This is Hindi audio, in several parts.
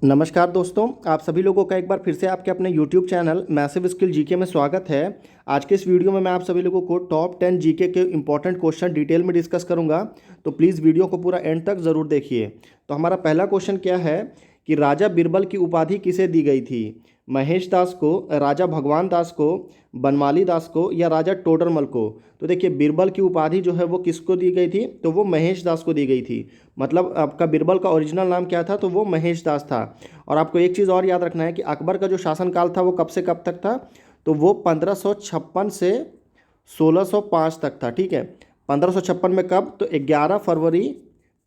नमस्कार दोस्तों, आप सभी लोगों का एक बार फिर से आपके अपने YouTube channel massive skill GK में स्वागत है। आज के इस वीडियो में मैं आप सभी लोगों को टॉप 10 जीके के इंपॉर्टेंट क्वेश्चन डिटेल में डिस्कस करूंगा, तो प्लीज़ वीडियो को पूरा एंड तक ज़रूर देखिए। तो हमारा पहला क्वेश्चन क्या है कि राजा बीरबल की उपाधि किसे दी गई थी? महेश दास को, राजा भगवान दास को, बनमाली दास को या राजा टोडरमल को? तो देखिए, बीरबल की उपाधि जो है वो किसको दी गई थी? तो वो महेश दास को दी गई थी। मतलब आपका बीरबल का ओरिजिनल नाम क्या था? तो वो महेश दास था। और आपको एक चीज़ और याद रखना है कि अकबर का जो शासनकाल था वो कब से कब तक था? तो वो 1556 से 1605 तक था। ठीक है, 1556 में कब? तो 11 फरवरी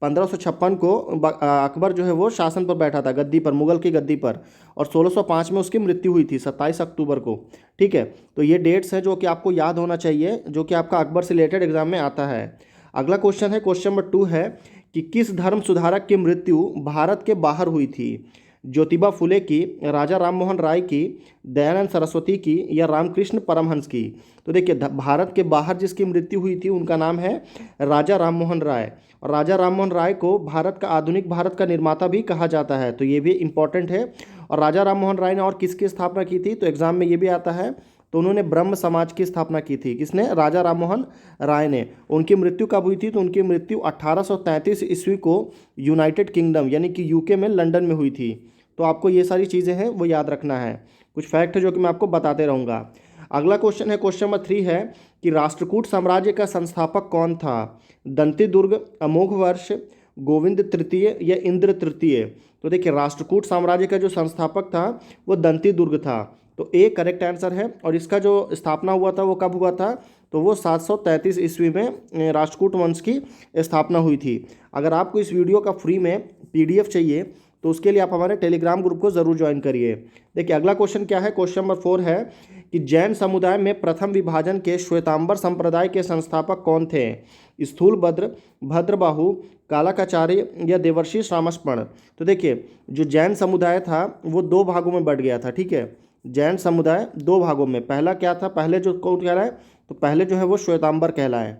1556 को अकबर जो है वो शासन पर बैठा था, गद्दी पर, मुगल की गद्दी पर। और 1605 में उसकी मृत्यु हुई थी 27 अक्टूबर को। ठीक है, तो ये डेट्स हैं जो कि आपको याद होना चाहिए, जो कि आपका अकबर से रिलेटेड एग्जाम में आता है। अगला क्वेश्चन है, क्वेश्चन नंबर 2 है कि किस धर्म सुधारक की मृत्यु भारत के बाहर हुई थी? ज्योतिबा फुले की, राजा राममोहन राय की, दयानंद सरस्वती की या रामकृष्ण परमहंस की? तो देखिए, भारत के बाहर जिसकी मृत्यु हुई थी उनका नाम है राजा राममोहन राय। और राजा राममोहन राय को भारत का, आधुनिक भारत का निर्माता भी कहा जाता है, तो ये भी इंपॉर्टेंट है। और राजा राममोहन राय ने और किसकी स्थापना की थी? तो एग्जाम में ये भी आता है, तो उन्होंने ब्रह्म समाज की स्थापना की थी। किसने? राजा राममोहन राय ने। उनकी मृत्यु कब हुई थी? तो उनकी मृत्यु 1833 ईस्वी को यूनाइटेड किंगडम यानी कि यूके में, लंदन में हुई थी। तो आपको ये सारी चीज़ें हैं वो याद रखना है। कुछ फैक्ट है जो कि मैं आपको बताते रहूँगा। अगला क्वेश्चन है, क्वेश्चन नंबर 3 है कि राष्ट्रकूट साम्राज्य का संस्थापक कौन था? दंती दुर्ग, अमोघ वर्ष, गोविंद तृतीय या इंद्र तृतीय? तो देखिए, राष्ट्रकूट साम्राज्य का जो संस्थापक था वो दंती दुर्ग था। तो ए करेक्ट आंसर है। और इसका जो स्थापना हुआ था वो कब हुआ था? तो वो 733 ईस्वी में राष्ट्रकूट वंश की स्थापना हुई थी। अगर आपको इस वीडियो का फ्री में PDF चाहिए तो उसके लिए आप हमारे टेलीग्राम ग्रुप को ज़रूर ज्वाइन करिए। देखिए, अगला क्वेश्चन क्या है, क्वेश्चन नंबर 4 है कि जैन समुदाय में प्रथम विभाजन के श्वेतांबर संप्रदाय के संस्थापक कौन थे? स्थूलभद्र, भद्रबाहु, कालाकाचार्य या देवर्षि श्रामस्पर्ण? तो देखिए, जो जैन समुदाय था वो 2 भागों में बट गया था। ठीक है, जैन समुदाय 2 भागों में। पहला क्या था? पहले जो कौन कहलाए? तो पहले जो है वो श्वेतांबर कहलाए,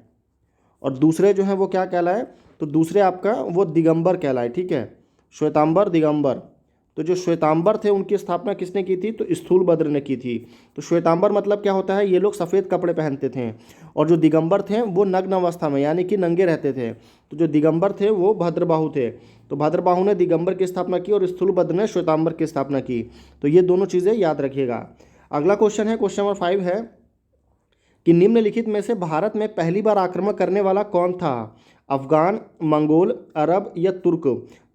और दूसरे जो है वो क्या कहलाए? तो दूसरे आपका वो दिगंबर कहलाए। ठीक है, श्वेतांबर, दिगंबर। तो जो श्वेतांबर थे उनकी स्थापना किसने की थी? तो स्थूलभद्र ने की थी। तो श्वेतांबर मतलब क्या होता है? ये लोग सफ़ेद कपड़े पहनते थे। और जो दिगंबर थे वो नग्न अवस्था में यानी कि नंगे रहते थे। तो जो दिगंबर थे वो भद्रबाहु थे। तो भद्रबाहु ने दिगंबर की स्थापना की और स्थूलभद्र ने श्वेतांबर की स्थापना की। तो ये दोनों चीज़ें याद रखिएगा। अगला क्वेश्चन है, क्वेश्चन नंबर 5 है कि निम्नलिखित में से भारत में पहली बार आक्रमण करने वाला कौन था? अफगान, मंगोल, अरब या तुर्क?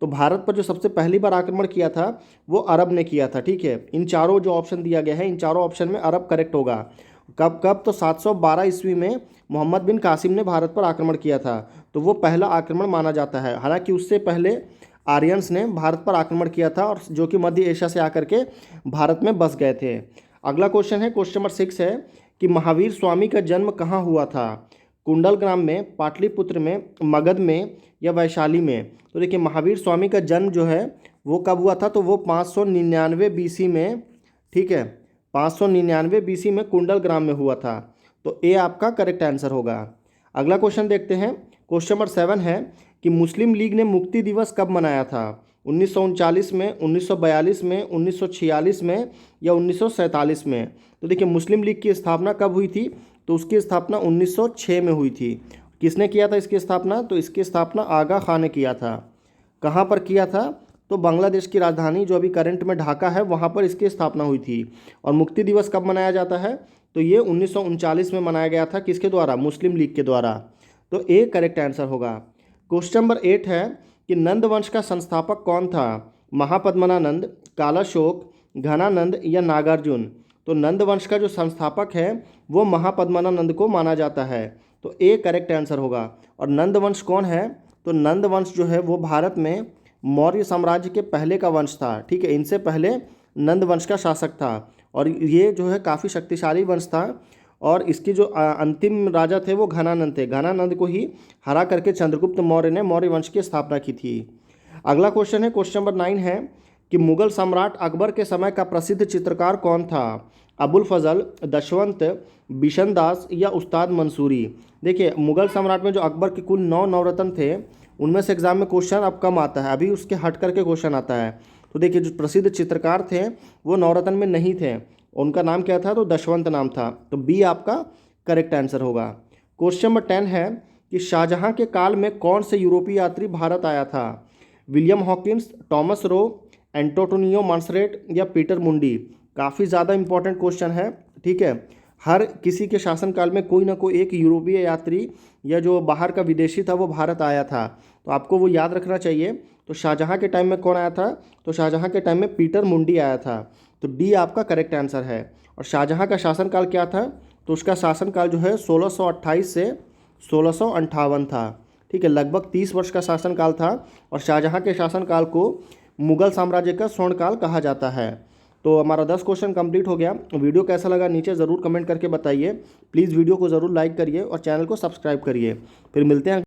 तो भारत पर जो सबसे पहली बार आक्रमण किया था वो अरब ने किया था। ठीक है, इन चारों जो ऑप्शन दिया गया है, इन चारों ऑप्शन में अरब करेक्ट होगा। कब कब? तो 712 ईस्वी में मोहम्मद बिन कासिम ने भारत पर आक्रमण किया था, तो वो पहला आक्रमण माना जाता है। हालांकि उससे पहले आर्यंस ने भारत पर आक्रमण किया था, और जो कि मध्य एशिया से आकर के भारत में बस गए थे। अगला क्वेश्चन है, क्वेश्चन नंबर 6 है कि महावीर स्वामी का जन्म कहाँ हुआ था? कुंडलग्राम में, पाटलिपुत्र में, मगध में या वैशाली में? तो देखिए, महावीर स्वामी का जन्म जो है वो कब हुआ था? तो वो 599 BC में। ठीक है, 599 BC में कुंडलग्राम में हुआ था। तो ए आपका करेक्ट आंसर होगा। अगला क्वेश्चन देखते हैं, क्वेश्चन नंबर 7 है कि मुस्लिम लीग ने मुक्ति दिवस कब मनाया था? 1939 में, 1942 में, 1946 में या 1947 में? तो देखिए, मुस्लिम लीग की स्थापना कब हुई थी? तो उसकी स्थापना 1906 में हुई थी। किसने किया था इसकी स्थापना? तो इसकी स्थापना आगा खान ने किया था। कहाँ पर किया था? तो बांग्लादेश की राजधानी जो अभी करंट में ढाका है वहाँ पर इसकी स्थापना हुई थी। और मुक्ति दिवस कब मनाया जाता है? तो ये 1939 में मनाया गया था। किसके द्वारा? मुस्लिम लीग के द्वारा। तो ए करेक्ट आंसर होगा। क्वेश्चन नंबर 8 है कि नंद वंश का संस्थापक कौन था? महापद्मनानंद, कालाशोक, घनानंद या नागार्जुन? तो नंद वंश का जो संस्थापक है वो महापद्मनानंद को माना जाता है। तो ए करेक्ट आंसर होगा। और नंद वंश कौन है? तो नंद वंश जो है वो भारत में मौर्य साम्राज्य के पहले का वंश था। ठीक है, इनसे पहले नंद वंश का शासक था, और ये जो है काफ़ी शक्तिशाली वंश था। और इसके जो अंतिम राजा थे वो घनानंद थे। घनानंद को ही हरा करके चंद्रगुप्त मौर्य ने मौर्य वंश की स्थापना की थी। अगला क्वेश्चन है, क्वेश्चन नंबर 9 है कि मुगल सम्राट अकबर के समय का प्रसिद्ध चित्रकार कौन था? अबुल फजल, दशवंत, बिशन दास या उस्ताद मंसूरी? देखिए, मुगल सम्राट में जो अकबर के कुल 9 नवरत्न थे उनमें से एग्जाम में क्वेश्चन अब कम आता है, अभी उसके हट करके क्वेश्चन आता है। तो देखिए जो प्रसिद्ध चित्रकार थे वो नवरत्न में नहीं थे, उनका नाम क्या था, तो दशवंत नाम था। तो बी आपका करेक्ट आंसर होगा। क्वेश्चन नंबर 10 है कि शाहजहां के काल में कौन से यूरोपीय यात्री भारत आया था? William Hawkins, Thomas Roe, Antonio Monserrate या पीटर मुंडी? काफ़ी ज़्यादा इंपॉर्टेंट क्वेश्चन है, ठीक है। हर किसी के शासनकाल में कोई ना कोई एक यूरोपीय यात्री या जो बाहर का विदेशी था वो भारत आया था, तो आपको वो याद रखना चाहिए। तो शाहजहां के टाइम में कौन आया था? तो शाहजहां के टाइम में पीटर मुंडी आया था। तो डी आपका करेक्ट आंसर है। और शाहजहां का शासनकाल क्या था? तो उसका शासनकाल जो है 1628 से 1658 था, ठीक है। लगभग 30 वर्ष का शासनकाल था और शाहजहां के शासनकाल को मुगल साम्राज्य का स्वर्णकाल कहा जाता है। तो हमारा 10 क्वेश्चन कंप्लीट हो गया। वीडियो कैसा लगा नीचे ज़रूर कमेंट करके बताइए। प्लीज़ वीडियो को ज़रूर लाइक करिए और चैनल को सब्सक्राइब करिए। फिर मिलते हैं